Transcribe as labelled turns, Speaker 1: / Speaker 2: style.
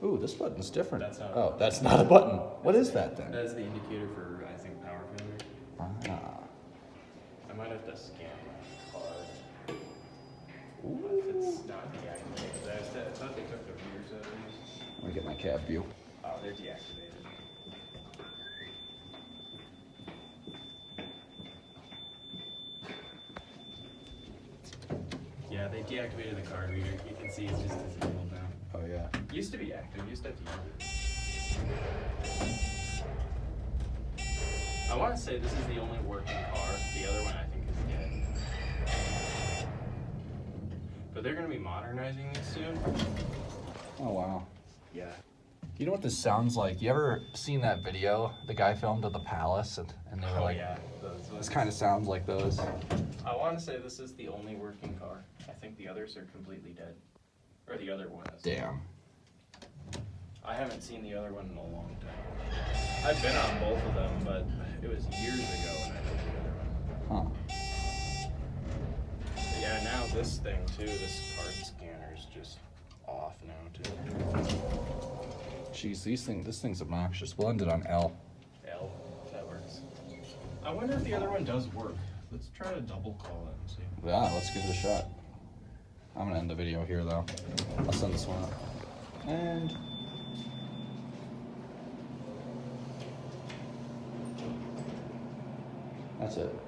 Speaker 1: Ooh, this button's different.
Speaker 2: That's not
Speaker 1: oh, that's not a button. What is that then?
Speaker 2: That is the indicator for, I think, power failure.
Speaker 1: Ah.
Speaker 2: I might have to scan my card.
Speaker 1: Ooh.
Speaker 2: If it's not deactivated. I thought they took the rear settings.
Speaker 1: Let me get my cab view.
Speaker 2: Oh, they're deactivated. Yeah, they deactivated the card reader. You can see it's just disabled now.
Speaker 1: Oh yeah.
Speaker 2: Used to be active. Used to have to use it. I want to say this is the only working car. The other one I think is dead. But they're going to be modernizing this soon.
Speaker 1: Oh wow.
Speaker 2: Yeah.
Speaker 1: You know what this sounds like? You ever seen that video the guy filmed at the palace and they were like,
Speaker 2: yeah.
Speaker 1: this kind of sounds like those.
Speaker 2: I want to say this is the only working car. I think the others are completely dead. Or the other one is.
Speaker 1: Damn.
Speaker 2: I haven't seen the other one in a long time. I've been on both of them, but it was years ago when I did the other one.
Speaker 1: Huh.
Speaker 2: But yeah, now this thing too, this card scanner is just off now too.
Speaker 1: Jeez, this thing's obnoxious. We'll end it on L.
Speaker 2: L, that works. I wonder if the other one does work. Let's try to double call it and see.
Speaker 1: Yeah, let's give it a shot. I'm gonna end the video here though. I'll send this one up. And that's it.